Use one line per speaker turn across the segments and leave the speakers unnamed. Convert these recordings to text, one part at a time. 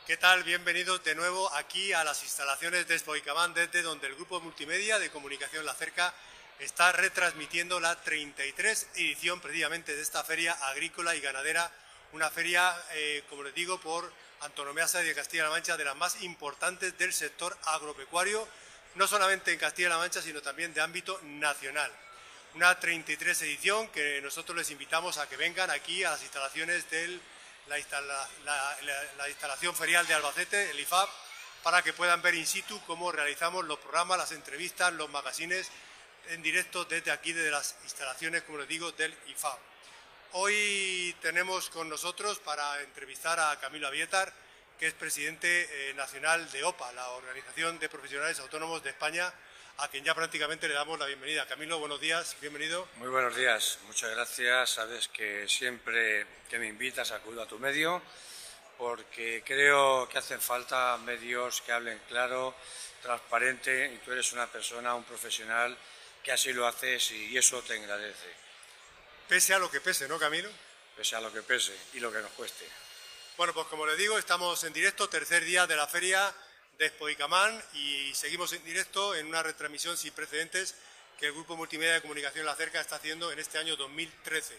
¿Qué tal? Bienvenidos de nuevo aquí a las instalaciones de Spoicamán, desde donde el grupo multimedia de comunicación La Cerca está retransmitiendo la 33 edición precisamente de esta feria agrícola y ganadera, una feria, como les digo, por antonomasia de Castilla-La Mancha, de las más importantes del sector agropecuario, no solamente en Castilla-La Mancha, sino también de ámbito nacional. Una 33 edición que nosotros les invitamos a que vengan aquí a las instalaciones de la instalación ferial de Albacete, el IFAB, para que puedan ver in situ cómo realizamos los programas, las entrevistas, los magazines en directo desde aquí, desde las instalaciones, como les digo, del IFAB. Hoy tenemos con nosotros para entrevistar a Camilo Abietar, que es presidente nacional de OPA, la Organización de Profesionales Autónomos de España, a quien ya prácticamente le damos la bienvenida. Camilo, buenos días, bienvenido.
Muy buenos días, muchas gracias. Sabes que siempre que me invitas acudo a tu medio, porque creo que hacen falta medios que hablen claro, transparente, y tú eres una persona, un profesional que así lo haces y eso te agradece.
Pese a lo que pese, ¿no, Camilo?
Pese a lo que pese y lo que nos cueste.
Bueno, pues como les digo, estamos en directo, tercer día de la feria de Spoicamán, y seguimos en directo en una retransmisión sin precedentes que el Grupo Multimedia de Comunicación La Cerca está haciendo en este año 2013.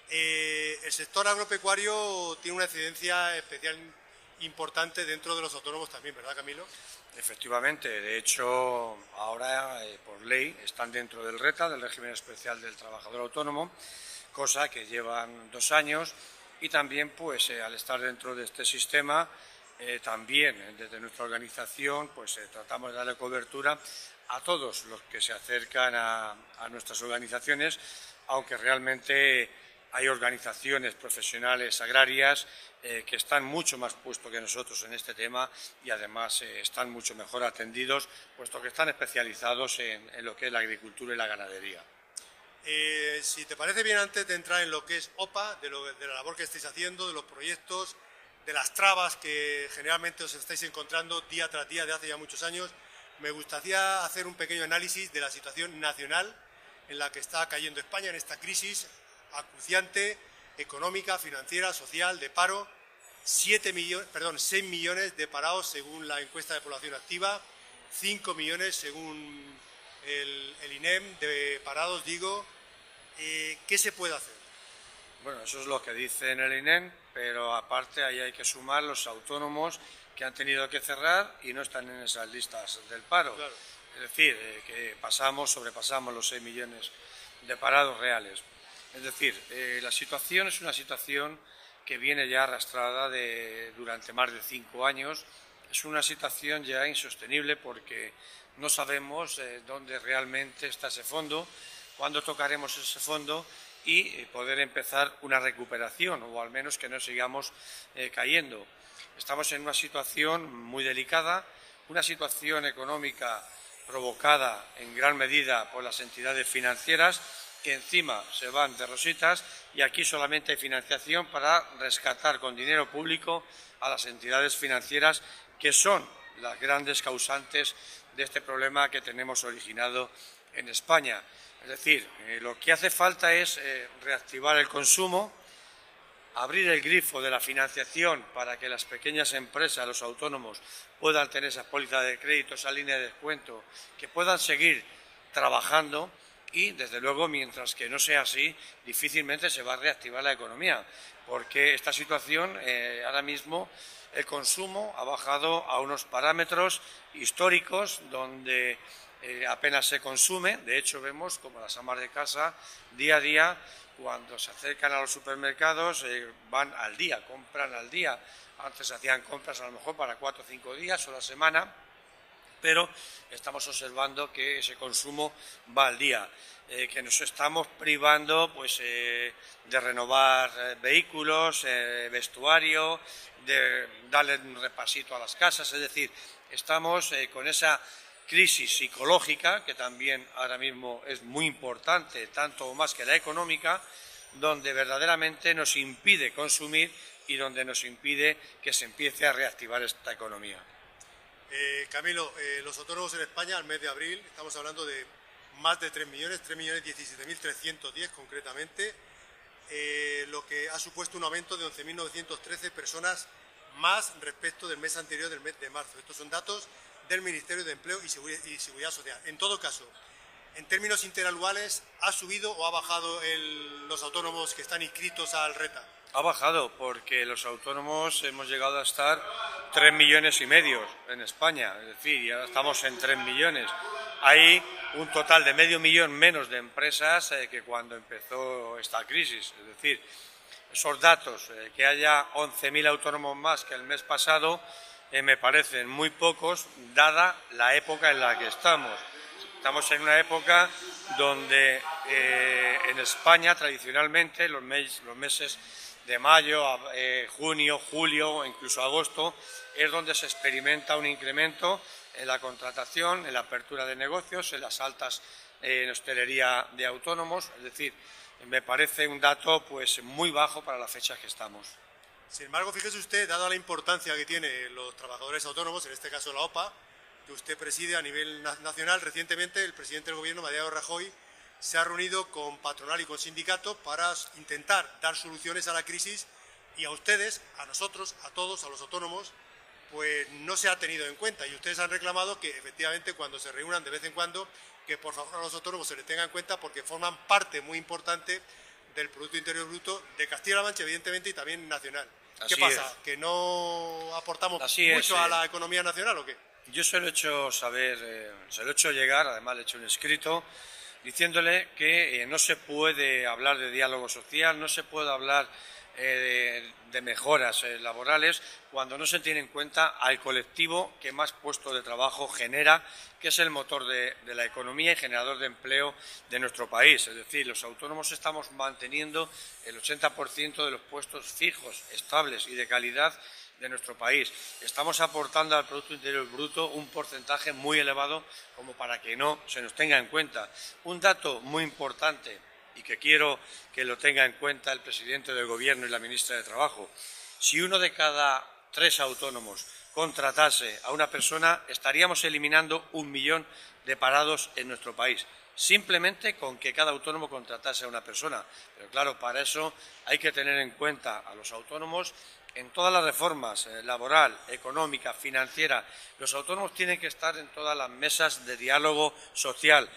El sector agropecuario tiene una incidencia especial importante dentro de los autónomos también, ¿verdad, Camilo?
Efectivamente, de hecho, ahora por ley están dentro del RETA, del régimen especial del trabajador autónomo, cosa que llevan 2 años, y también pues al estar dentro de este sistema, también desde nuestra organización pues tratamos de darle cobertura a todos los que se acercan a nuestras organizaciones, aunque realmente hay organizaciones profesionales agrarias que están mucho más puestos que nosotros en este tema y además están mucho mejor atendidos, puesto que están especializados en lo que es la agricultura y la ganadería.
Si te parece bien, antes de entrar en lo que es OPA, de la labor que estáis haciendo, de los proyectos, de las trabas que generalmente os estáis encontrando día tras día de hace ya muchos años, me gustaría hacer un pequeño análisis de la situación nacional en la que está cayendo España en esta crisis acuciante, económica, financiera, social, de paro. 6 millones de parados según la encuesta de población activa, 5 millones según el INEM de parados, digo. ¿Qué se puede hacer?
Bueno, eso es lo que dice en el INEM, pero aparte ahí hay que sumar los autónomos que han tenido que cerrar y no están en esas listas del paro.
Claro.
Es decir, que sobrepasamos los 6 millones de parados reales. Es decir, la situación es una situación que viene ya arrastrada durante más de 5 años. Es una situación ya insostenible porque no sabemos dónde realmente está ese fondo, cuándo tocaremos ese fondo y poder empezar una recuperación, o al menos que no sigamos cayendo. Estamos en una situación muy delicada, una situación económica provocada en gran medida por las entidades financieras, que encima se van de rositas, y aquí solamente hay financiación para rescatar con dinero público a las entidades financieras, que son las grandes causantes de este problema que tenemos originado en España. Es decir, lo que hace falta es reactivar el consumo, abrir el grifo de la financiación para que las pequeñas empresas, los autónomos, puedan tener esa póliza de crédito, esa línea de descuento, que puedan seguir trabajando. Y, desde luego, mientras que no sea así, difícilmente se va a reactivar la economía, porque esta situación, ahora mismo, el consumo ha bajado a unos parámetros históricos donde apenas se consume. De hecho, vemos como las amas de casa, día a día, cuando se acercan a los supermercados, van al día, compran al día. Antes hacían compras a lo mejor para 4 o 5 días o la semana, pero estamos observando que ese consumo va al día, que nos estamos privando pues, de renovar vehículos, vestuario, de darle un repasito a las casas. Es decir, estamos con esa crisis psicológica, que también ahora mismo es muy importante, tanto o más que la económica, donde verdaderamente nos impide consumir y donde nos impide que se empiece a reactivar esta economía.
Camilo, los autónomos en España al mes de abril, estamos hablando de más de 3.017.310 concretamente, lo que ha supuesto un aumento de 11.913 personas más respecto del mes anterior, del mes de marzo. Estos son datos del Ministerio de Empleo y Seguridad Social. En todo caso, en términos interanuales, ¿ha subido o ha bajado los autónomos que están inscritos al RETA?
Ha bajado porque los autónomos hemos llegado a estar 3,5 millones en España, es decir, ya estamos en 3 millones. Hay un total de 500.000 menos de empresas que cuando empezó esta crisis, es decir, esos datos, que haya 11.000 autónomos más que el mes pasado, me parecen muy pocos, dada la época en la que estamos. Estamos en una época donde en España tradicionalmente los meses de mayo, junio, julio, incluso agosto, es donde se experimenta un incremento en la contratación, en la apertura de negocios, en las altas en hostelería de autónomos, es decir, me parece un dato pues muy bajo para las fechas que estamos.
Sin embargo, fíjese usted, dada la importancia que tienen los trabajadores autónomos, en este caso la OPA, que usted preside a nivel nacional, recientemente el presidente del Gobierno, Mariano Rajoy, se ha reunido con patronal y con sindicatos para intentar dar soluciones a la crisis y a ustedes, a nosotros, a todos, a los autónomos, pues no se ha tenido en cuenta y ustedes han reclamado que efectivamente cuando se reúnan de vez en cuando, que por favor a los autónomos se les tenga en cuenta porque forman parte muy importante del Producto Interior Bruto de Castilla-La Mancha, evidentemente, y también nacional. ¿Qué pasa? ¿Que no aportamos mucho a la economía nacional o qué?
Yo se lo he hecho saber, se lo he hecho llegar, además le he hecho un escrito, diciéndole que no se puede hablar de diálogo social, no se puede hablar de mejoras laborales cuando no se tiene en cuenta al colectivo que más puestos de trabajo genera, que es el motor de la economía y generador de empleo de nuestro país. Es decir, los autónomos estamos manteniendo el 80% de los puestos fijos, estables y de calidad de nuestro país. Estamos aportando al Producto Interior Bruto un porcentaje muy elevado como para que no se nos tenga en cuenta. Un dato muy importante y que quiero que lo tenga en cuenta el presidente del Gobierno y la ministra de Trabajo. Si uno de cada 3 autónomos contratase a una persona, estaríamos eliminando 1 millón de parados en nuestro país, simplemente con que cada autónomo contratase a una persona. Pero claro, para eso hay que tener en cuenta a los autónomos en todas las reformas, laboral, económica, financiera. Los autónomos tienen que estar en todas las mesas de diálogo social,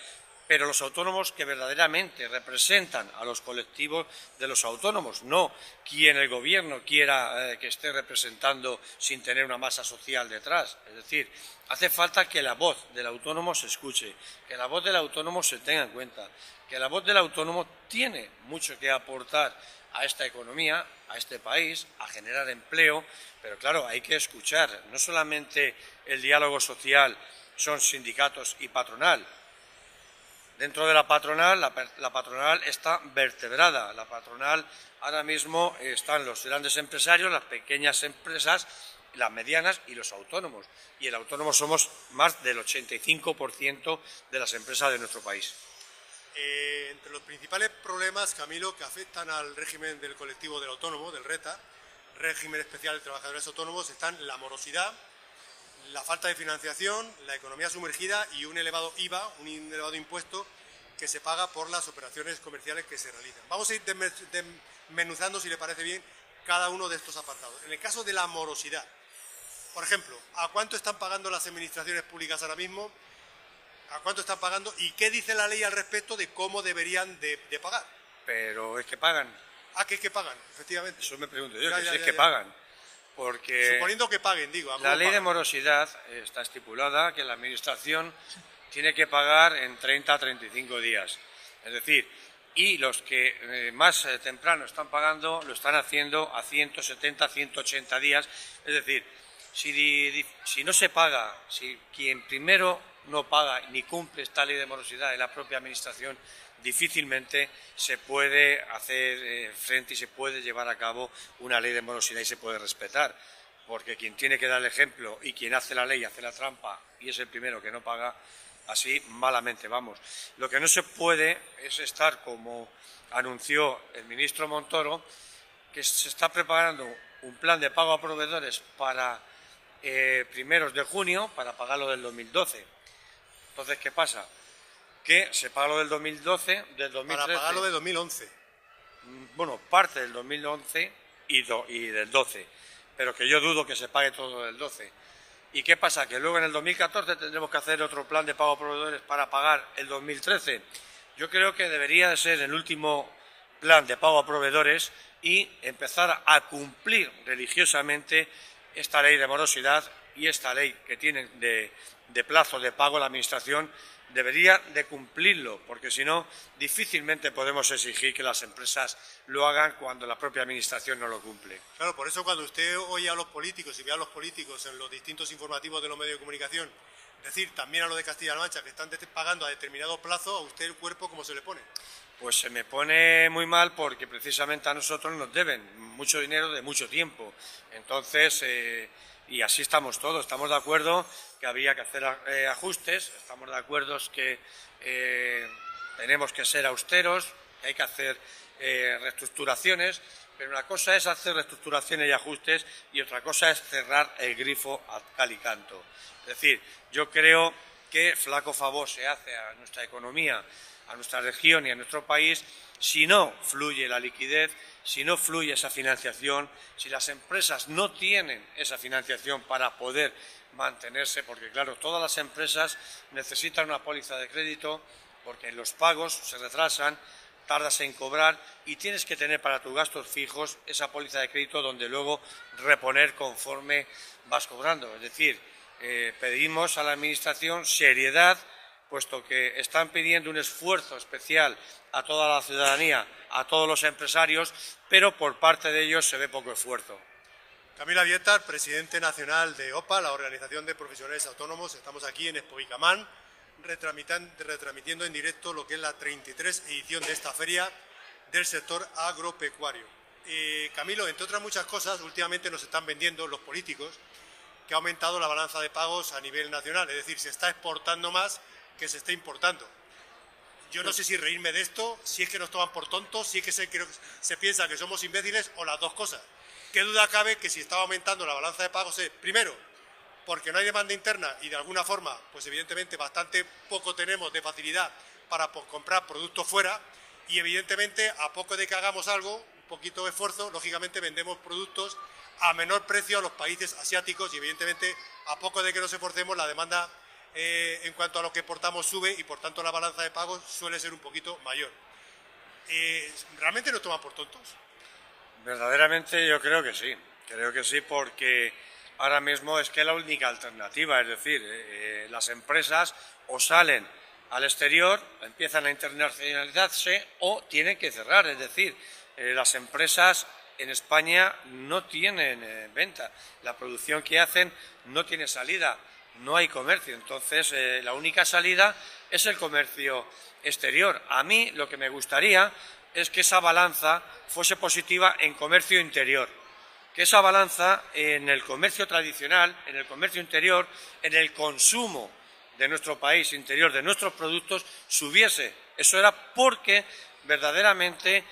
pero los autónomos que verdaderamente representan a los colectivos de los autónomos, no quien el Gobierno quiera que esté representando sin tener una masa social detrás. Es decir, hace falta que la voz del autónomo se escuche, que la voz del autónomo se tenga en cuenta, que la voz del autónomo tiene mucho que aportar a esta economía, a este país, a generar empleo, pero claro, hay que escuchar. No solamente el diálogo social son sindicatos y patronal. Dentro de la patronal está vertebrada. La patronal ahora mismo están los grandes empresarios, las pequeñas empresas, las medianas y los autónomos. Y el autónomo somos más del 85% de las empresas de nuestro país.
Entre los principales problemas, Camilo, que afectan al régimen del colectivo del autónomo, del RETA, régimen especial de trabajadores autónomos, están la morosidad, la falta de financiación, la economía sumergida y un elevado IVA, un elevado impuesto que se paga por las operaciones comerciales que se realizan. Vamos a ir desmenuzando, si le parece bien, cada uno de estos apartados. En el caso de la morosidad, por ejemplo, ¿a cuánto están pagando las administraciones públicas ahora mismo? ¿A cuánto están pagando? ¿Y qué dice la ley al respecto de cómo deberían de pagar?
Pero es que pagan.
Ah, que es que pagan, efectivamente.
Eso me pregunto yo, si es que pagan. Porque
suponiendo que paguen, digo.
La ley de morosidad está estipulada que la Administración tiene que pagar en 30 a 35 días. Es decir, y los que más temprano están pagando lo están haciendo a 170, 180 días. Es decir, si no se paga, si quien primero no paga ni cumple esta ley de morosidad en la propia Administración, difícilmente se puede hacer frente y se puede llevar a cabo una ley de morosidad y se puede respetar, porque quien tiene que dar el ejemplo y quien hace la ley hace la trampa y es el primero que no paga, así malamente vamos. Lo que no se puede es estar, como anunció el ministro Montoro, que se está preparando un plan de pago a proveedores para primeros de junio para pagarlo del 2012. Entonces, ¿qué pasa? Que se paga lo del 2012, del 2013...
Para pagarlo de 2011.
Bueno, parte del 2011 y del 12. pero que yo dudo que se pague todo el 12. ¿Y qué pasa? ¿Que luego en el 2014 tendremos que hacer otro plan de pago a proveedores para pagar el 2013? Yo creo que debería de ser el último plan de pago a proveedores y empezar a cumplir religiosamente esta ley de morosidad y esta ley que tienen de plazo de pago. La Administración debería de cumplirlo, porque si no, difícilmente podemos exigir que las empresas lo hagan cuando la propia Administración no lo cumple.
Claro, por eso cuando usted oye a los políticos y ve a los políticos en los distintos informativos de los medios de comunicación, decir también a los de Castilla-La Mancha que están pagando a determinado plazo, ¿a usted el cuerpo cómo se le pone?
Pues se me pone muy mal porque precisamente a nosotros nos deben mucho dinero de mucho tiempo. Entonces, y así estamos todos, estamos de acuerdo que había que hacer ajustes, estamos de acuerdo que tenemos que ser austeros, que hay que hacer reestructuraciones, pero una cosa es hacer reestructuraciones y ajustes y otra cosa es cerrar el grifo a cal y canto. Es decir, yo creo que flaco favor se hace a nuestra economía, a nuestra región y a nuestro país si no fluye la liquidez, si no fluye esa financiación, si las empresas no tienen esa financiación para poder mantenerse, porque claro, todas las empresas necesitan una póliza de crédito porque los pagos se retrasan, tardas en cobrar y tienes que tener para tus gastos fijos esa póliza de crédito donde luego reponer conforme vas cobrando. Es decir, pedimos a la Administración seriedad, puesto que están pidiendo un esfuerzo especial a toda la ciudadanía, a todos los empresarios, pero por parte de ellos se ve poco esfuerzo.
Camilo Abietar, presidente nacional de OPA, la Organización de Profesionales Autónomos. Estamos aquí en Expo ICAMAN, retransmitiendo en directo lo que es la 33 edición de esta feria del sector agropecuario. Camilo, entre otras muchas cosas, últimamente nos están vendiendo los políticos que ha aumentado la balanza de pagos a nivel nacional, es decir, se está exportando más que se está importando. Yo no sé si reírme de esto, si es que nos toman por tontos, si es que se piensa que somos imbéciles o las dos cosas. ¿Qué duda cabe que si estaba aumentando la balanza de pagos es, primero, porque no hay demanda interna y de alguna forma, pues evidentemente bastante poco tenemos de facilidad para comprar productos fuera y evidentemente a poco de que hagamos algo, un poquito de esfuerzo, lógicamente vendemos productos a menor precio a los países asiáticos y evidentemente a poco de que nos esforcemos la demanda en cuanto a lo que exportamos sube y por tanto la balanza de pagos suele ser un poquito mayor. ¿Realmente nos toman por tontos?
Verdaderamente yo creo que sí porque ahora mismo es que la única alternativa, es decir, las empresas o salen al exterior, empiezan a internacionalizarse o tienen que cerrar, es decir, las empresas en España no tienen venta, la producción que hacen no tiene salida, no hay comercio, entonces la única salida es el comercio exterior. A mí lo que me gustaría es que esa balanza fuese positiva en comercio interior, que esa balanza en el comercio tradicional, en el comercio interior, en el consumo de nuestro país interior, de nuestros productos, subiese. Eso era porque verdaderamente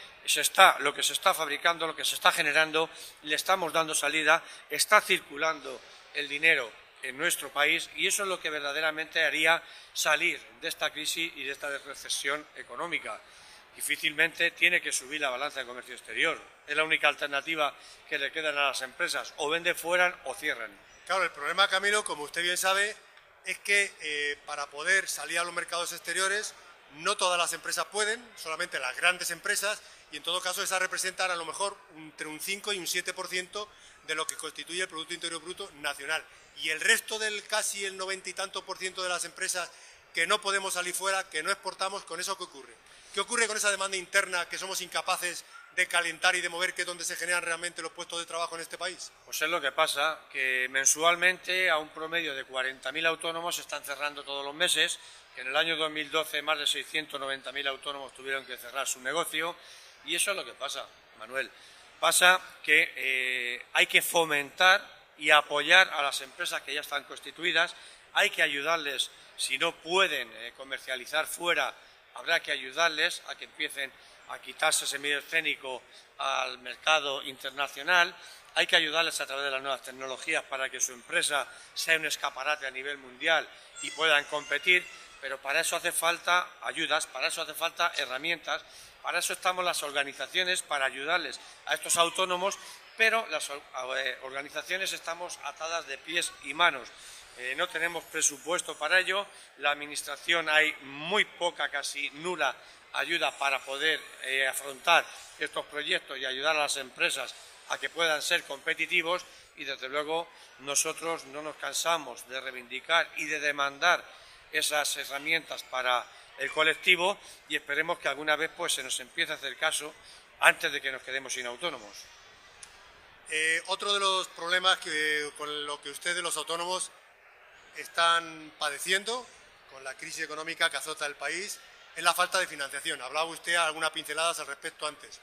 lo que se está fabricando, lo que se está generando, le estamos dando salida, está circulando el dinero en nuestro país y eso es lo que verdaderamente haría salir de esta crisis y de esta recesión económica. Difícilmente tiene que subir la balanza de comercio exterior. Es la única alternativa que le quedan a las empresas. O venden fuera o cierran.
Claro, el problema, Camilo, como usted bien sabe, es que para poder salir a los mercados exteriores no todas las empresas pueden, solamente las grandes empresas, y en todo caso esas representan a lo mejor entre un 5 y un 7% de lo que constituye el Producto Interior Bruto nacional. Y el resto del casi el 90 y tanto por ciento de las empresas que no podemos salir fuera, que no exportamos, ¿con eso qué ocurre? ¿Qué ocurre con esa demanda interna que somos incapaces de calentar y de mover, que es donde se generan realmente los puestos de trabajo en este país?
Pues es lo que pasa, que mensualmente a un promedio de 40.000 autónomos se están cerrando todos los meses, que en el año 2012 más de 690.000 autónomos tuvieron que cerrar su negocio, y eso es lo que pasa, Manuel. Pasa que hay que fomentar y apoyar a las empresas que ya están constituidas, hay que ayudarles, si no pueden comercializar fuera, habrá que ayudarles a que empiecen a quitarse ese medio escénico al mercado internacional, hay que ayudarles a través de las nuevas tecnologías para que su empresa sea un escaparate a nivel mundial y puedan competir, pero para eso hace falta ayudas, para eso hace falta herramientas, para eso estamos las organizaciones, para ayudarles a estos autónomos, pero las organizaciones estamos atadas de pies y manos. No tenemos presupuesto para ello, la administración hay muy poca, casi nula ayuda para poder afrontar estos proyectos y ayudar a las empresas a que puedan ser competitivos, y desde luego nosotros no nos cansamos de reivindicar y de demandar esas herramientas para el colectivo, y esperemos que alguna vez pues se nos empiece a hacer caso antes de que nos quedemos sin autónomos.
Otro de los problemas con lo que ustedes, los autónomos, están padeciendo con la crisis económica que azota el país es la falta de financiación. Hablaba usted algunas pinceladas al respecto antes.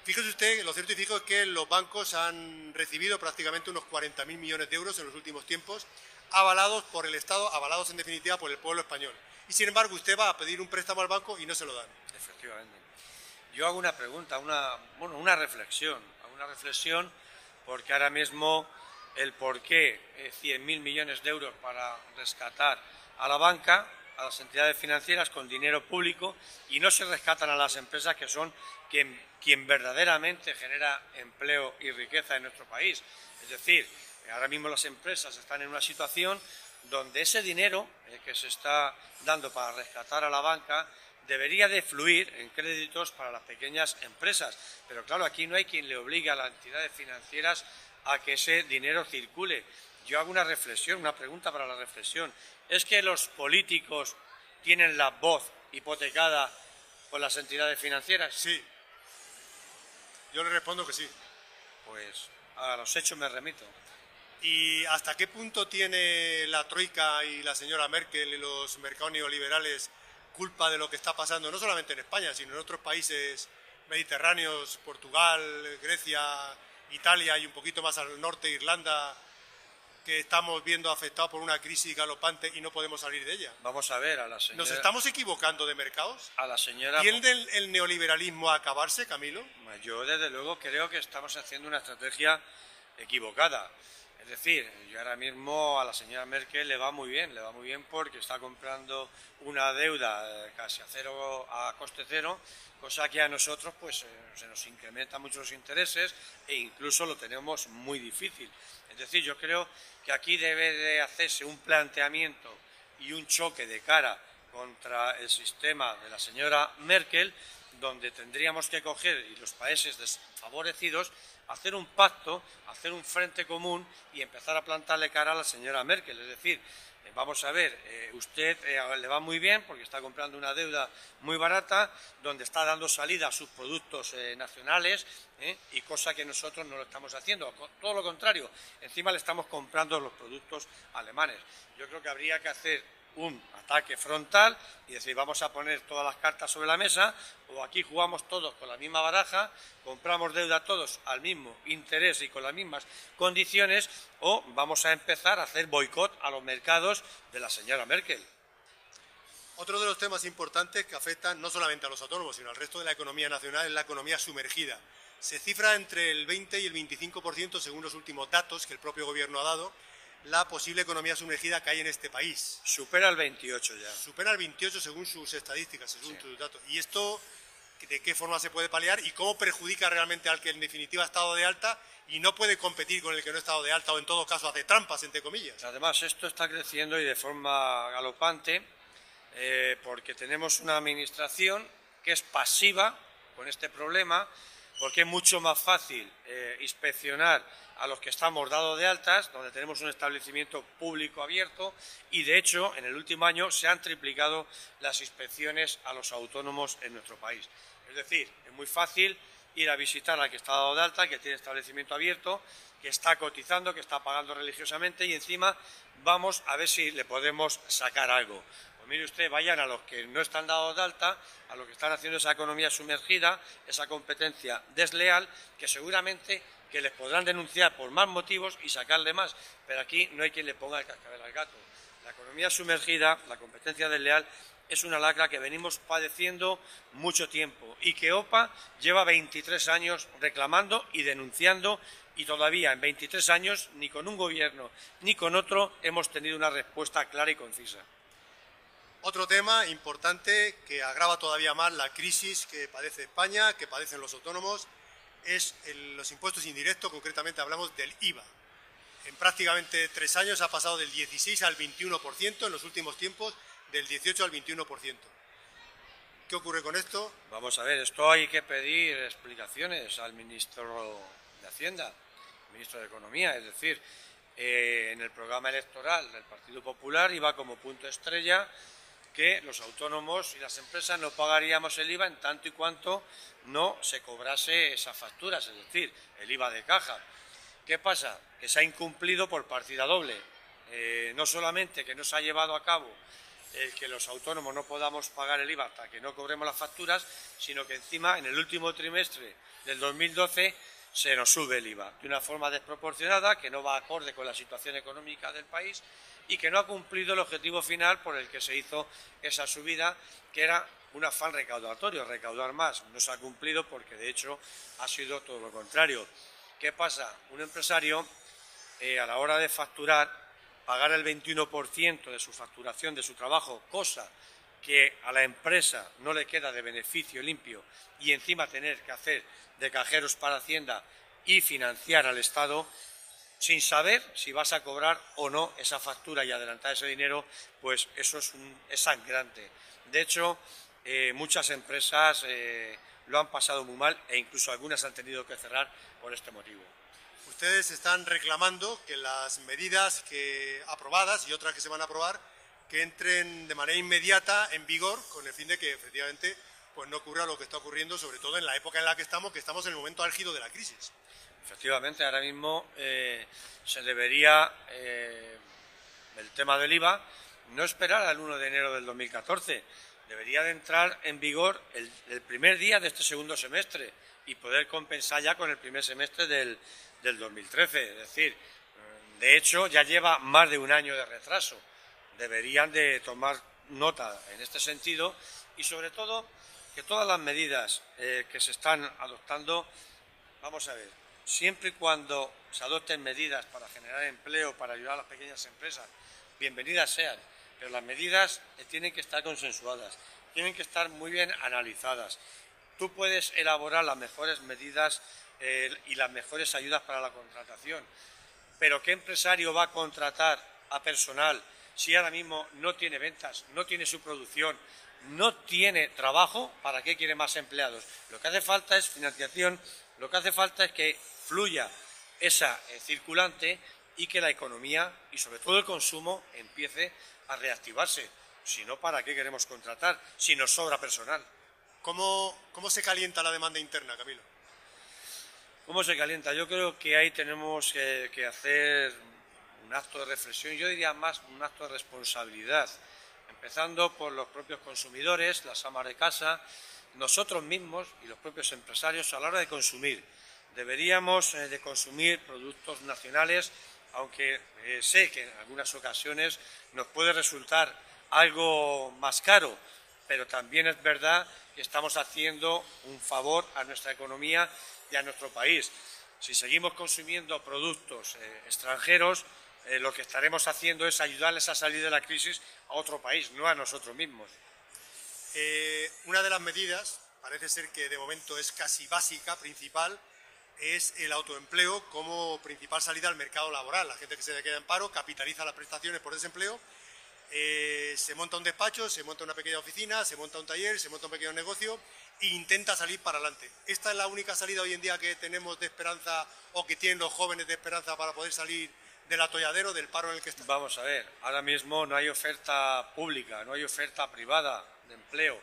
Fíjese usted, lo cierto y fijo es que los bancos han recibido prácticamente unos 40.000 millones de euros en los últimos tiempos, avalados por el Estado, avalados en definitiva por el pueblo español. Y sin embargo usted va a pedir un préstamo al banco y no se lo dan.
Efectivamente. Yo hago una pregunta, una reflexión, porque ahora mismo el por qué 100.000 millones de euros para rescatar a la banca, a las entidades financieras con dinero público, y no se rescatan a las empresas que son quien verdaderamente genera empleo y riqueza en nuestro país. Es decir, ahora mismo las empresas están en una situación donde ese dinero que se está dando para rescatar a la banca debería de fluir en créditos para las pequeñas empresas. Pero claro, aquí no hay quien le obligue a las entidades financieras a que ese dinero circule. Yo hago una reflexión, una pregunta para la reflexión. ¿Es que los políticos tienen la voz hipotecada por las entidades financieras?
Sí. Yo le respondo que sí.
Pues a los hechos me remito.
¿Y hasta qué punto tiene la Troika y la señora Merkel y los mercados neoliberales culpa de lo que está pasando, no solamente en España, sino en otros países mediterráneos, Portugal, Grecia, Italia y un poquito más al norte, Irlanda, que estamos viendo afectados por una crisis galopante y no podemos salir de ella?
Vamos a ver a la señora...
¿Nos estamos equivocando de mercados?
A la señora...
¿Tiende el neoliberalismo a acabarse, Camilo?
Yo desde luego creo que estamos haciendo una estrategia equivocada. Es decir, yo ahora mismo a la señora Merkel le va muy bien porque está comprando una deuda casi a coste cero, cosa que a nosotros pues se nos incrementan mucho los intereses e incluso lo tenemos muy difícil. Es decir, yo creo que aquí debe de hacerse un planteamiento y un choque de cara contra el sistema de la señora Merkel, donde tendríamos que coger, y los países desfavorecidos, hacer un pacto, hacer un frente común y empezar a plantarle cara a la señora Merkel. Es decir, vamos a ver, usted le va muy bien porque está comprando una deuda muy barata, donde está dando salida a sus productos nacionales, y cosa que nosotros no lo estamos haciendo, todo lo contrario, encima le estamos comprando los productos alemanes. Yo creo que habría que hacer un ataque frontal y decir, vamos a poner todas las cartas sobre la mesa, o aquí jugamos todos con la misma baraja, compramos deuda todos al mismo interés y con las mismas condiciones, o vamos a empezar a hacer boicot a los mercados de la señora Merkel.
Otro de los temas importantes que afectan no solamente a los autónomos, sino al resto de la economía nacional es la economía sumergida. Se cifra entre el 20 y el 25%, según los últimos datos que el propio gobierno ha dado, la posible economía sumergida que hay en este país.
Supera el 28 ya.
Supera el 28 según sus estadísticas, según sus datos. ¿Y esto de qué forma se puede paliar y cómo perjudica realmente al que en definitiva ha estado de alta y no puede competir con el que no ha estado de alta, o en todo caso hace trampas, entre comillas?
Además, esto está creciendo y de forma galopante, porque tenemos una administración que es pasiva con este problema, porque es mucho más fácil inspeccionar a los que estamos dados de altas, donde tenemos un establecimiento público abierto, y de hecho en el último año se han triplicado las inspecciones a los autónomos en nuestro país. Es decir, es muy fácil ir a visitar al que está dado de alta, que tiene establecimiento abierto, que está cotizando, que está pagando religiosamente, y encima vamos a ver si le podemos sacar algo. Pues mire usted, vayan a los que no están dados de alta, a los que están haciendo esa economía sumergida, esa competencia desleal, que seguramente que les podrán denunciar por más motivos y sacarle más, pero aquí no hay quien le ponga el cascabel al gato. La economía sumergida, la competencia desleal, es una lacra que venimos padeciendo mucho tiempo y que OPA lleva 23 años reclamando y denunciando, y todavía en 23 años ni con un gobierno ni con otro hemos tenido una respuesta clara y concisa.
Otro tema importante que agrava todavía más la crisis que padece España, que padecen los autónomos, es los impuestos indirectos, concretamente hablamos del IVA. En prácticamente 3 años ha pasado del 16 al 21%, en los últimos tiempos del 18 al 21%. ¿Qué ocurre con esto?
Vamos a ver, esto hay que pedir explicaciones al ministro de Hacienda, ministro de Economía, es decir, en el programa electoral del Partido Popular iba como punto estrella que los autónomos y las empresas no pagaríamos el IVA en tanto y cuanto no se cobrase esas facturas, es decir, el IVA de caja. ¿Qué pasa? Que se ha incumplido por partida doble. No solamente que no se ha llevado a cabo que los autónomos no podamos pagar el IVA hasta que no cobremos las facturas, sino que encima en el último trimestre del 2012 se nos sube el IVA de una forma desproporcionada, que no va acorde con la situación económica del país y que no ha cumplido el objetivo final por el que se hizo esa subida, que era un afán recaudatorio, recaudar más. No se ha cumplido porque de hecho ha sido todo lo contrario. ¿Qué pasa? Un empresario a la hora de facturar, pagar el 21% de su facturación, de su trabajo, cosa que a la empresa no le queda de beneficio limpio, y encima tener que hacer de cajeros para Hacienda y financiar al Estado, sin saber si vas a cobrar o no esa factura y adelantar ese dinero, pues eso es sangrante. De hecho, muchas empresas lo han pasado muy mal e incluso algunas han tenido que cerrar por este motivo.
Ustedes están reclamando que las medidas aprobadas y otras que se van a aprobar que entren de manera inmediata en vigor, con el fin de que efectivamente pues no ocurra lo que está ocurriendo, sobre todo en la época en la que estamos en el momento álgido de la crisis.
Efectivamente, ahora mismo se debería, el tema del IVA, no esperar al 1 de enero del 2014, debería de entrar en vigor el primer día de este segundo semestre y poder compensar ya con el primer semestre del 2013. Es decir, de hecho ya lleva más de un año de retraso. Deberían de tomar nota en este sentido y sobre todo que todas las medidas que se están adoptando, vamos a ver, siempre y cuando se adopten medidas para generar empleo, para ayudar a las pequeñas empresas, bienvenidas sean, pero las medidas tienen que estar consensuadas, tienen que estar muy bien analizadas. Tú puedes elaborar las mejores medidas y las mejores ayudas para la contratación, pero ¿qué empresario va a contratar a personal si ahora mismo no tiene ventas, no tiene su producción, no tiene trabajo? ¿Para qué quiere más empleados? Lo que hace falta es financiación, lo que hace falta es que fluya esa circulante y que la economía y sobre todo el consumo empiece a reactivarse. Si no, ¿para qué queremos contratar si nos sobra personal?
¿Cómo se calienta la demanda interna, Camilo?
¿Cómo se calienta? Yo creo que ahí tenemos que hacer un acto de reflexión, yo diría más un acto de responsabilidad, empezando por los propios consumidores, las amas de casa, nosotros mismos y los propios empresarios a la hora de consumir. Deberíamos de consumir productos nacionales, aunque sé que en algunas ocasiones nos puede resultar algo más caro, pero también es verdad que estamos haciendo un favor a nuestra economía y a nuestro país. Si seguimos consumiendo productos extranjeros, lo que estaremos haciendo es ayudarles a salir de la crisis a otro país, no a nosotros mismos.
Una de las medidas, parece ser que de momento es casi básica, principal, es el autoempleo como principal salida al mercado laboral. La gente que se queda en paro capitaliza las prestaciones por desempleo, se monta un despacho, se monta una pequeña oficina, se monta un taller, se monta un pequeño negocio e intenta salir para adelante. ¿Esta es la única salida hoy en día que tenemos de esperanza o que tienen los jóvenes de esperanza para poder salir del atolladero, del paro en el que están?
Vamos a ver, ahora mismo no hay oferta pública, no hay oferta privada de empleo.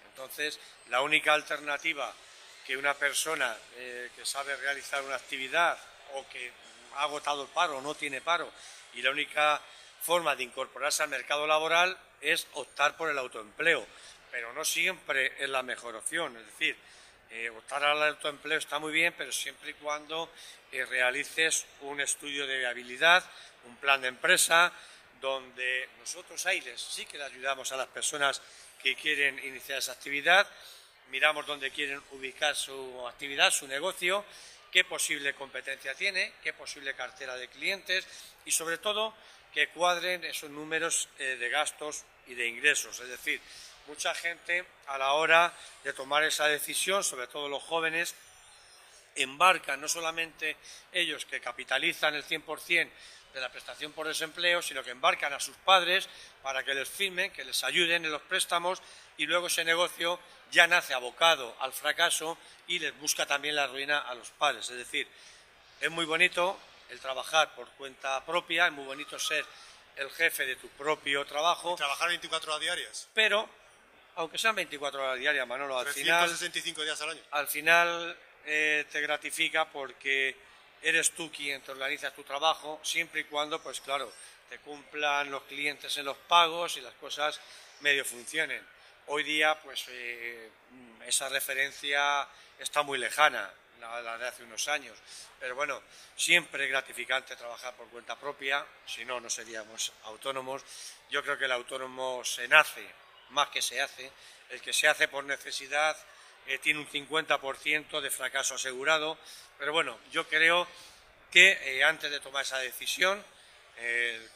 Entonces, la única alternativa que una persona que sabe realizar una actividad o que ha agotado el paro o no tiene paro, y la única forma de incorporarse al mercado laboral es optar por el autoempleo, pero no siempre es la mejor opción. Es decir, optar al autoempleo está muy bien, pero siempre y cuando realices un estudio de viabilidad, un plan de empresa, donde nosotros sí que le ayudamos a las personas que quieren iniciar esa actividad, miramos dónde quieren ubicar su actividad, su negocio, qué posible competencia tiene, qué posible cartera de clientes y sobre todo que cuadren esos números de gastos y de ingresos. Es decir, mucha gente a la hora de tomar esa decisión, sobre todo los jóvenes, embarcan no solamente ellos que capitalizan el 100% de la prestación por desempleo, sino que embarcan a sus padres para que les firmen, que les ayuden en los préstamos, y luego ese negocio ya nace abocado al fracaso y les busca también la ruina a los padres. Es decir, es muy bonito el trabajar por cuenta propia, es muy bonito ser el jefe de tu propio trabajo.
¿Y trabajar 24 horas diarias?
Pero, aunque sean 24 horas diarias, Manolo, al final...
365 días al año.
Al final te gratifica porque eres tú quien te organiza tu trabajo, siempre y cuando, pues claro, te cumplan los clientes en los pagos y las cosas medio funcionen. Hoy día, pues esa referencia está muy lejana, la de hace unos años, pero bueno, siempre es gratificante trabajar por cuenta propia, si no, no seríamos autónomos. Yo creo que el autónomo se nace más que se hace, el que se hace por necesidad tiene un 50% de fracaso asegurado, pero bueno, yo creo que antes de tomar esa decisión,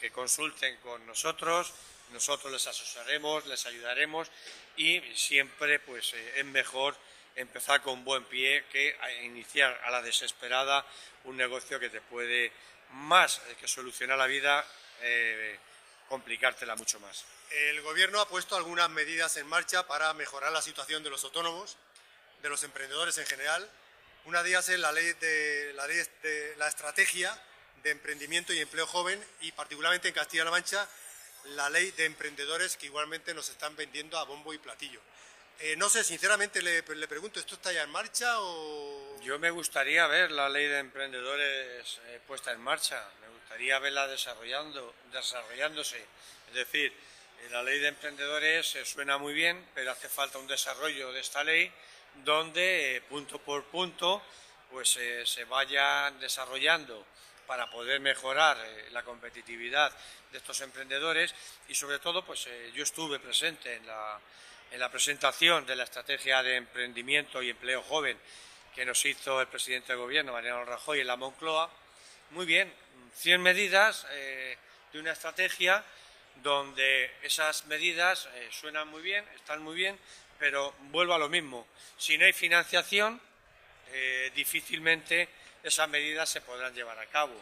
que consulten con nosotros les asesoraremos, les ayudaremos, y siempre pues es mejor empezar con buen pie que iniciar a la desesperada un negocio que te puede, más que solucionar la vida, complicártela mucho más.
El Gobierno ha puesto algunas medidas en marcha para mejorar la situación de los autónomos, de los emprendedores en general. Una de ellas es la estrategia de emprendimiento y empleo joven, y particularmente en Castilla-La Mancha la ley de emprendedores, que igualmente nos están vendiendo a bombo y platillo. No sé, sinceramente le pregunto, ¿esto está ya en marcha o...?
Yo me gustaría ver la ley de emprendedores puesta en marcha, me gustaría verla desarrollándose. Es decir, la ley de emprendedores suena muy bien, pero hace falta un desarrollo de esta ley donde punto por punto pues se vayan desarrollando para poder mejorar la competitividad de estos emprendedores, y sobre todo pues yo estuve presente en la presentación de la estrategia de emprendimiento y empleo joven que nos hizo el presidente del Gobierno, Mariano Rajoy, en la Moncloa. Muy bien, 100 medidas de una estrategia donde esas medidas suenan muy bien, están muy bien, pero vuelvo a lo mismo, si no hay financiación, difícilmente esas medidas se podrán llevar a cabo.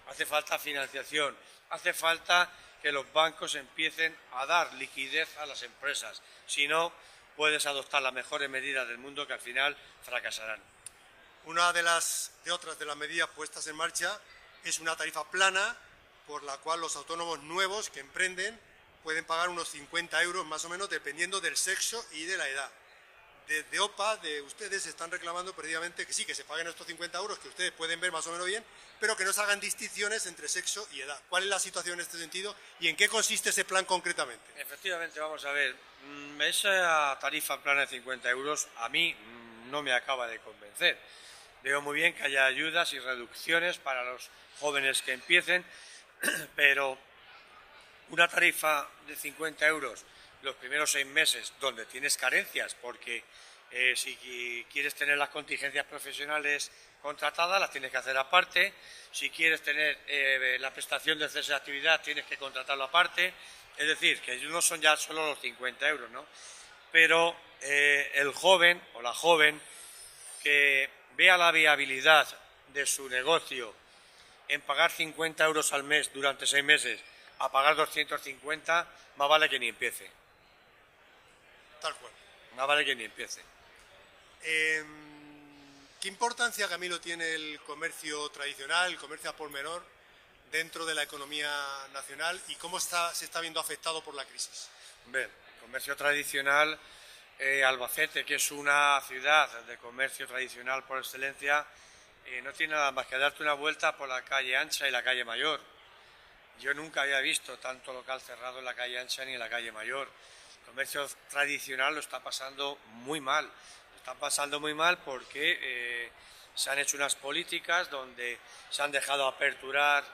Hace falta financiación, hace falta que los bancos empiecen a dar liquidez a las empresas, si no puedes adoptar las mejores medidas del mundo que al final fracasarán.
Una de otras de las medidas puestas en marcha es una tarifa plana por la cual los autónomos nuevos que emprenden pueden pagar unos 50 euros más o menos, dependiendo del sexo y de la edad. Desde OPA, de ustedes, están reclamando precisamente que sí, que se paguen estos 50 euros, que ustedes pueden ver más o menos bien, pero que no se hagan distinciones entre sexo y edad. ¿Cuál es la situación en este sentido y en qué consiste ese plan concretamente?
Efectivamente, vamos a ver, esa tarifa plana de 50 euros a mí no me acaba de convencer. Veo muy bien que haya ayudas y reducciones para los jóvenes que empiecen, pero una tarifa de 50 euros los primeros 6 meses, donde tienes carencias, porque si quieres tener las contingencias profesionales contratadas, las tienes que hacer aparte. Si quieres tener la prestación de cese de actividad, tienes que contratarlo aparte. Es decir, que no son ya solo los 50 euros, ¿no? Pero el joven o la joven que vea la viabilidad de su negocio en pagar 50 euros al mes durante 6 meses a pagar 250, más vale que ni empiece.
Tal cual.
Más vale que ni empiece.
¿Qué importancia, Camilo, tiene el comercio tradicional, el comercio a por menor, dentro de la economía nacional, y cómo se está viendo afectado por la crisis?
Bien, el comercio tradicional, Albacete, que es una ciudad de comercio tradicional por excelencia, no tiene nada más que darte una vuelta por la calle Ancha y la calle Mayor. Yo nunca había visto tanto local cerrado en la calle Ancha ni en la calle Mayor. El comercio tradicional lo está pasando muy mal. Lo están pasando muy mal porque se han hecho unas políticas donde se han dejado aperturar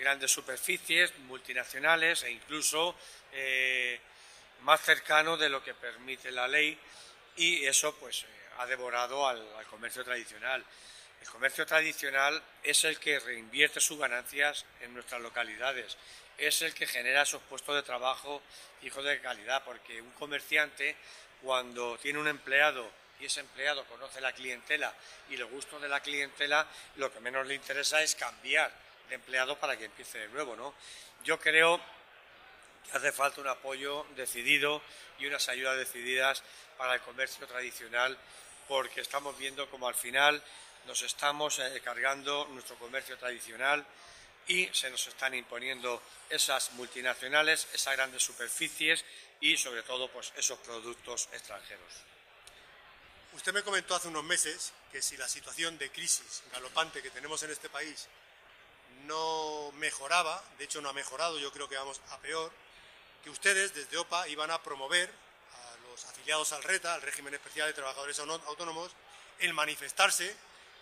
grandes superficies multinacionales e incluso más cercano de lo que permite la ley, y eso pues ha devorado al comercio tradicional. El comercio tradicional es el que reinvierte sus ganancias en nuestras localidades, es el que genera esos puestos de trabajo fijos de calidad, porque un comerciante, cuando tiene un empleado y ese empleado conoce la clientela y los gustos de la clientela, lo que menos le interesa es cambiar de empleado para que empiece de nuevo, ¿no? Yo creo que hace falta un apoyo decidido y unas ayudas decididas para el comercio tradicional, porque estamos viendo como al final nos estamos cargando nuestro comercio tradicional y se nos están imponiendo esas multinacionales, esas grandes superficies y sobre todo pues esos productos extranjeros.
Usted me comentó hace unos meses que si la situación de crisis galopante que tenemos en este país no mejoraba, de hecho no ha mejorado, yo creo que vamos a peor, que ustedes desde OPA iban a promover a los afiliados al RETA, al Régimen Especial de Trabajadores Autónomos, el manifestarse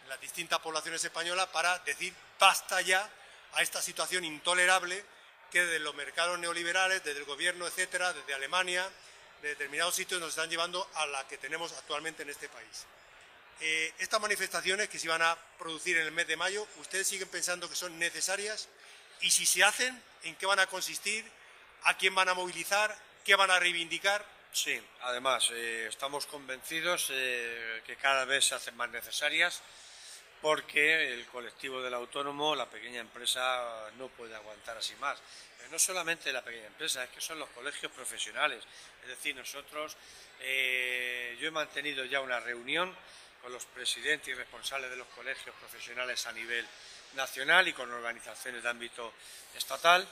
en las distintas poblaciones españolas para decir basta ya a esta situación intolerable que desde los mercados neoliberales, desde el gobierno, etcétera, desde Alemania, de determinados sitios nos están llevando a la que tenemos actualmente en este país. Estas manifestaciones que se iban a producir en el mes de mayo, ¿ustedes siguen pensando que son necesarias? Y si se hacen, ¿en qué van a consistir? ¿A quién van a movilizar? ¿Qué van a reivindicar?
Sí, además estamos convencidos que cada vez se hacen más necesarias porque el colectivo del autónomo, la pequeña empresa, no puede aguantar así más. Pero no solamente la pequeña empresa, es que son los colegios profesionales. Es decir, nosotros, yo he mantenido ya una reunión con los presidentes y responsables de los colegios profesionales a nivel nacional y con organizaciones de ámbito estatal,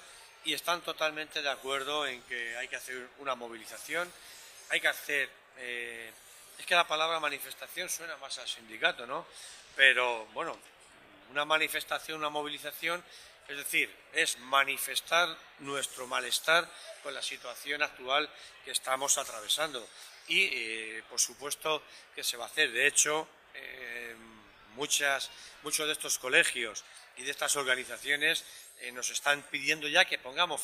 y están totalmente de acuerdo en que hay que hacer una movilización, hay que hacer... es que la palabra manifestación suena más al sindicato, ¿no? Pero, bueno, una manifestación, una movilización, es decir, es manifestar nuestro malestar con la situación actual que estamos atravesando. Y, por supuesto, que se va a hacer. De hecho, muchos de estos colegios y de estas organizaciones nos están pidiendo ya que pongamos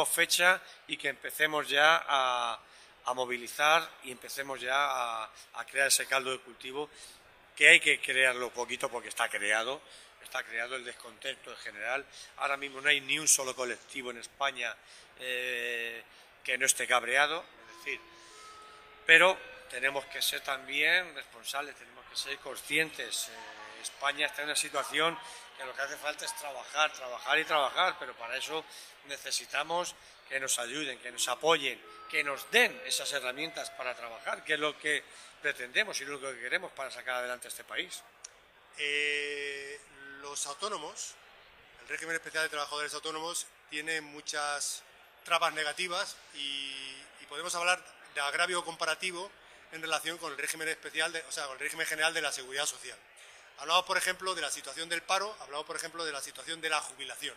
fecha y que empecemos ya a movilizar y empecemos ya a crear ese caldo de cultivo, que hay que crearlo poquito porque está creado el descontento en general. Ahora mismo no hay ni un solo colectivo en España que no esté cabreado, es decir, pero tenemos que ser también responsables, tenemos que ser conscientes. España está en una situación que lo que hace falta es trabajar, pero para eso necesitamos que nos ayuden, que nos apoyen, que nos den esas herramientas para trabajar, que es lo que pretendemos y lo que queremos para sacar adelante este país.
Los autónomos, el régimen especial de trabajadores autónomos, tiene muchas trabas negativas y podemos hablar de agravio comparativo en relación con el régimen especial, con el régimen general de la seguridad social. Hablamos, por ejemplo, de la situación del paro, hablamos, por ejemplo, de la situación de la jubilación.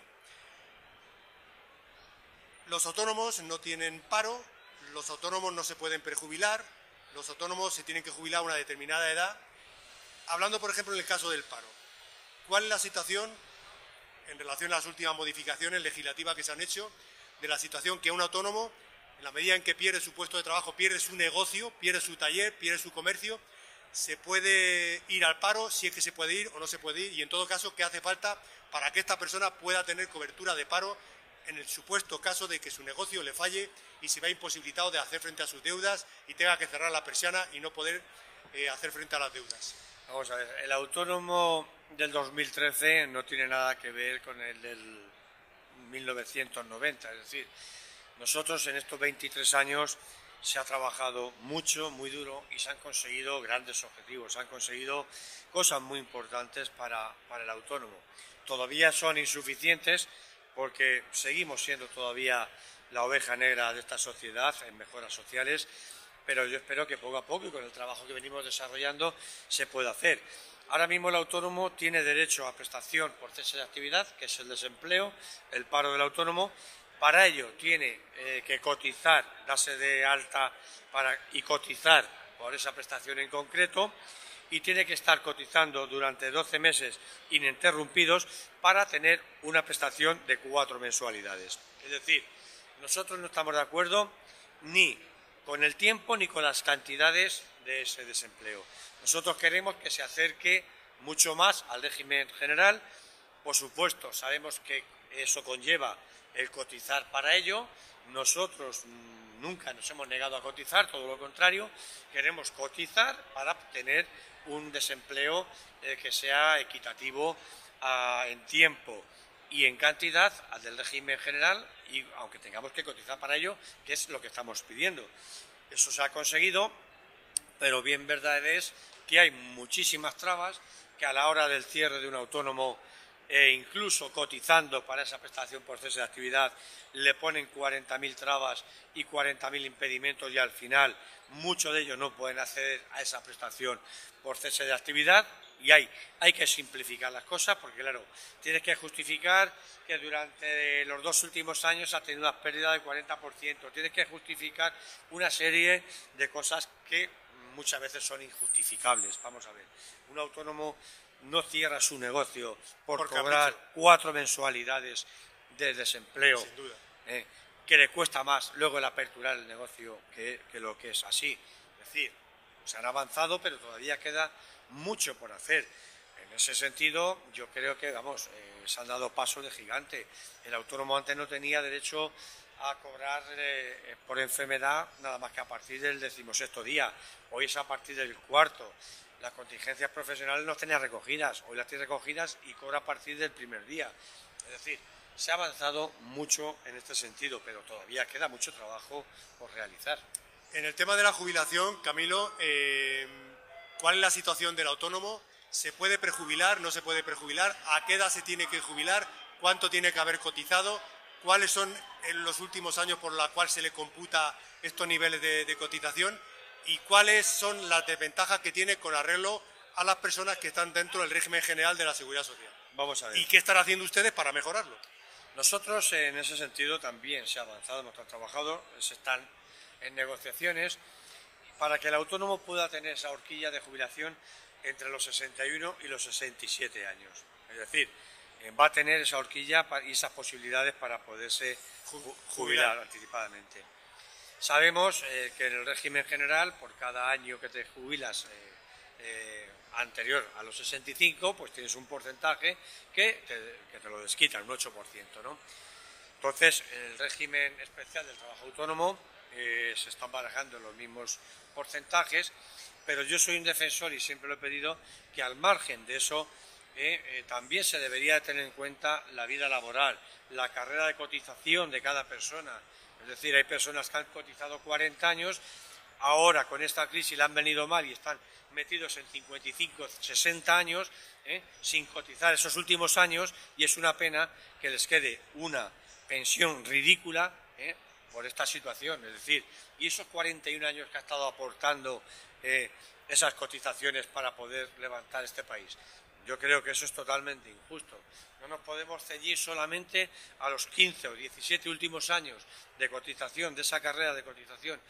Los autónomos no tienen paro, los autónomos no se pueden prejubilar, los autónomos se tienen que jubilar a una determinada edad. Hablando, por ejemplo, en el caso del paro, ¿cuál es la situación en relación a las últimas modificaciones legislativas que se han hecho de la situación que un autónomo, en la medida en que pierde su puesto de trabajo, pierde su negocio, pierde su taller, pierde su comercio, se puede ir al paro, si es que se puede ir o no se puede ir, y en todo caso, ¿qué hace falta para que esta persona pueda tener cobertura de paro en el supuesto caso de que su negocio le falle y se vea imposibilitado de hacer frente a sus deudas y tenga que cerrar la persiana y no poder hacer frente a las deudas?
Vamos a ver, el autónomo del 2013 no tiene nada que ver con el del 1990, es decir, nosotros en estos 23 años se ha trabajado mucho, muy duro y se han conseguido grandes objetivos, se han conseguido cosas muy importantes para el autónomo. Todavía son insuficientes porque seguimos siendo todavía la oveja negra de esta sociedad en mejoras sociales, pero yo espero que poco a poco y con el trabajo que venimos desarrollando se pueda hacer. Ahora mismo el autónomo tiene derecho a prestación por cese de actividad, que es el desempleo, el paro del autónomo. Para ello tiene que cotizar, darse de alta y cotizar por esa prestación en concreto, y tiene que estar cotizando durante 12 meses ininterrumpidos para tener una prestación de 4 mensualidades. Es decir, nosotros no estamos de acuerdo ni con el tiempo ni con las cantidades de ese desempleo. Nosotros queremos que se acerque mucho más al régimen general. Por supuesto, sabemos que eso conlleva el cotizar para ello. Nosotros nunca nos hemos negado a cotizar, todo lo contrario, queremos cotizar para tener un desempleo que sea equitativo en tiempo y en cantidad al del régimen general, y aunque tengamos que cotizar para ello, que es lo que estamos pidiendo. Eso se ha conseguido, pero bien verdad es que hay muchísimas trabas, que a la hora del cierre de un autónomo, incluso cotizando para esa prestación por cese de actividad, le ponen 40.000 trabas y 40.000 impedimentos, y al final muchos de ellos no pueden acceder a esa prestación por cese de actividad. Y hay que simplificar las cosas, porque claro, tienes que justificar que durante los 2 últimos años ha tenido una pérdida del 40%, tienes que justificar una serie de cosas que muchas veces son injustificables. Vamos a ver, un autónomo no cierra su negocio por cobrar 4 mensualidades de desempleo,
sin duda,
que le cuesta más luego el aperturar el negocio que lo que es así. Es decir, se han avanzado, pero todavía queda mucho por hacer. En ese sentido, yo creo que, se han dado pasos de gigante. El autónomo antes no tenía derecho a cobrar por enfermedad nada más que a partir del 16º día. Hoy es a partir del 4º. Las contingencias profesionales no tenía recogidas, hoy las tiene recogidas y cobra a partir del primer día. Es decir, se ha avanzado mucho en este sentido, pero todavía queda mucho trabajo por realizar.
En el tema de la jubilación, Camilo, ¿cuál es la situación del autónomo? ¿Se puede prejubilar? ¿No se puede prejubilar? ¿A qué edad se tiene que jubilar? ¿Cuánto tiene que haber cotizado? ¿Cuáles son en los últimos años por la cual se le computa estos niveles de cotización? ¿Y cuáles son las desventajas que tiene con arreglo a las personas que están dentro del régimen general de la Seguridad Social?
Vamos a ver.
¿Y qué están haciendo ustedes para mejorarlo?
Nosotros en ese sentido también se ha avanzado, hemos trabajado, se están en negociaciones para que el autónomo pueda tener esa horquilla de jubilación entre los 61 y los 67 años. Es decir, va a tener esa horquilla y esas posibilidades para poderse jubilar anticipadamente. Sabemos que en el régimen general, por cada año que te jubilas anterior a los 65, pues tienes un porcentaje que te lo desquitan, un 8%, ¿no? Entonces, en el régimen especial del trabajo autónomo se están barajando los mismos porcentajes, pero yo soy un defensor y siempre lo he pedido que al margen de eso también se debería tener en cuenta la vida laboral, la carrera de cotización de cada persona. Es decir, hay personas que han cotizado 40 años, ahora con esta crisis le han venido mal y están metidos en 55, 60 años sin cotizar esos últimos años, y es una pena que les quede una pensión ridícula por esta situación. Es decir, y esos 41 años que ha estado aportando esas cotizaciones para poder levantar este país. Yo creo que eso es totalmente injusto. No nos podemos ceñir solamente a los 15 o 17 últimos años de cotización, de esa carrera de cotización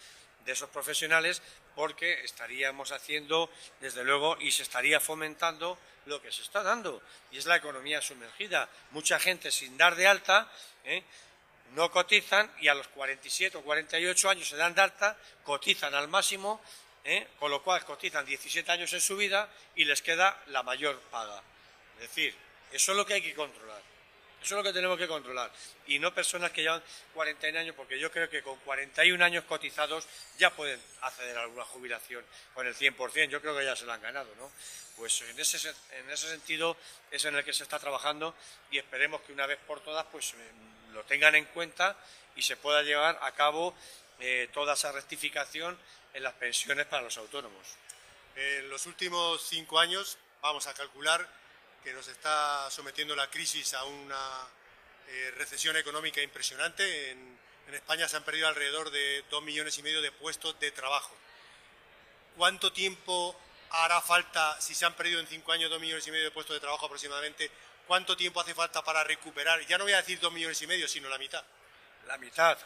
de esos profesionales, porque estaríamos haciendo, desde luego, y se estaría fomentando lo que se está dando, y es la economía sumergida. Mucha gente sin dar de alta no cotizan, y a los 47 o 48 años se dan de alta, cotizan al máximo, con lo cual cotizan 17 años en su vida y les queda la mayor paga. Es decir, eso es lo que hay que controlar, eso es lo que tenemos que controlar, y no personas que llevan 41 años, porque yo creo que con 41 años cotizados ya pueden acceder a alguna jubilación con el 100%, yo creo que ya se la han ganado, ¿no? Pues en ese sentido es en el que se está trabajando, y esperemos que una vez por todas pues lo tengan en cuenta y se pueda llevar a cabo toda esa rectificación en las pensiones para los autónomos.
En los últimos 5 años vamos a calcular que nos está sometiendo la crisis a una recesión económica impresionante. En España se han perdido alrededor de 2,5 millones de puestos de trabajo. ¿Cuánto tiempo hará falta, si se han perdido en 5 años 2,5 millones de puestos de trabajo aproximadamente, cuánto tiempo hace falta para recuperar? Ya no voy a decir 2,5 millones, sino la mitad.
La mitad.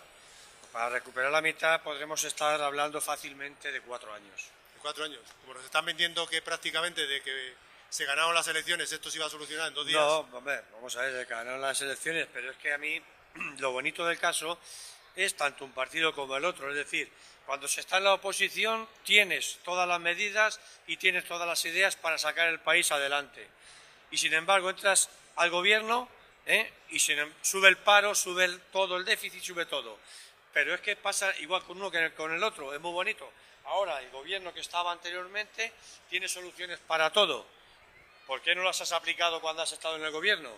Para recuperar la mitad podremos estar hablando fácilmente de 4 años.
¿De 4 años? Como nos están vendiendo que prácticamente de que se ganaron las elecciones esto se iba a solucionar en 2 días.
No, hombre, vamos a ver, se ganaron las elecciones, pero es que a mí lo bonito del caso es tanto un partido como el otro. Es decir, cuando se está en la oposición tienes todas las medidas y tienes todas las ideas para sacar el país adelante. Y sin embargo entras al gobierno y sube el paro, sube todo el déficit, sube todo. pero es que pasa igual con uno que con el otro, es muy bonito. Ahora el gobierno que estaba anteriormente tiene soluciones para todo. ¿Por qué no las has aplicado cuando has estado en el gobierno?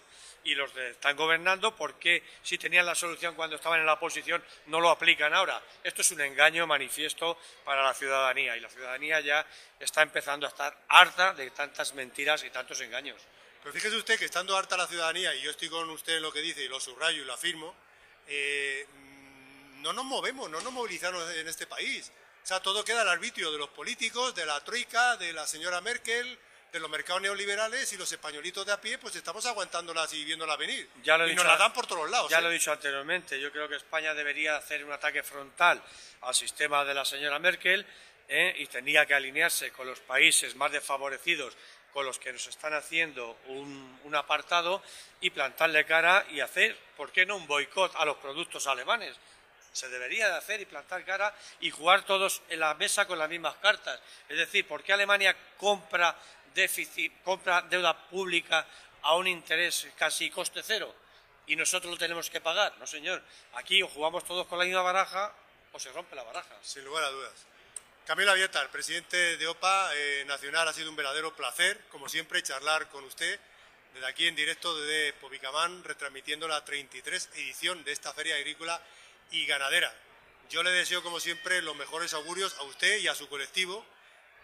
Y los que están gobernando, ¿por qué si tenían la solución cuando estaban en la oposición no lo aplican ahora? Esto es un engaño manifiesto para la ciudadanía, y la ciudadanía ya está empezando a estar harta de tantas mentiras y tantos engaños.
Pero fíjese usted que estando harta la ciudadanía, y yo estoy con usted en lo que dice y lo subrayo y lo afirmo, no nos movemos, no nos movilizamos en este país. O sea, todo queda al arbitrio de los políticos, de la troika, de la señora Merkel, de los mercados neoliberales, y los españolitos de a pie pues estamos aguantándolas y viéndolas venir. Y nos la dan por todos lados.
Ya lo he dicho anteriormente, yo creo que España debería hacer un ataque frontal al sistema de la señora Merkel, y tenía que alinearse con los países más desfavorecidos, con los que nos están haciendo un apartado, y plantarle cara y hacer, ¿por qué no?, un boicot a los productos alemanes. Se debería de hacer y plantar cara y jugar todos en la mesa con las mismas cartas. Es decir, ¿por qué Alemania compra deuda pública a un interés casi coste cero y nosotros lo tenemos que pagar? No, señor. Aquí o jugamos todos con la misma baraja o se rompe la baraja.
Sin lugar a dudas. Camilo Avieta, el presidente de OPA Nacional, ha sido un verdadero placer, como siempre, charlar con usted desde aquí en directo desde Povicamán, retransmitiendo la 33 edición de esta Feria Agrícola y Ganadera. Yo le deseo, como siempre, los mejores augurios a usted y a su colectivo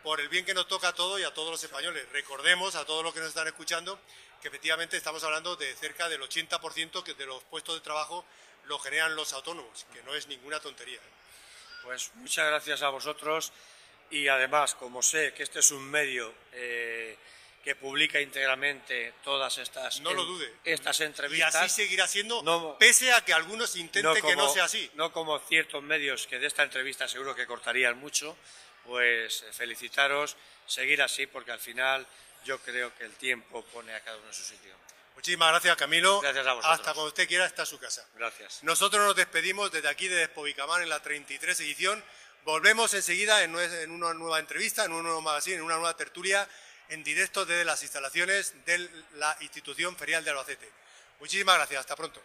por el bien que nos toca a todos y a todos los españoles. Recordemos a todos los que nos están escuchando que efectivamente estamos hablando de cerca del 80% que de los puestos de trabajo lo generan los autónomos, que no es ninguna tontería.
Pues muchas gracias a vosotros, y además, como sé que este es un medio que publica íntegramente todas estas,
no lo dude,
estas entrevistas.
Y así seguirá siendo, pese a que algunos intenten que no sea así.
No como ciertos medios que de esta entrevista seguro que cortarían mucho. Pues felicitaros, seguir así, porque al final yo creo que el tiempo pone a cada uno en su sitio.
Muchísimas gracias, Camilo.
Gracias a vosotros.
Hasta cuando usted quiera, está a su casa.
Gracias.
Nosotros nos despedimos desde aquí de Povicamán en la 33 edición. Volvemos enseguida en una nueva entrevista, en un nuevo magazine, en una nueva tertulia, en directo desde las instalaciones de la institución ferial de Albacete. Muchísimas gracias, hasta pronto.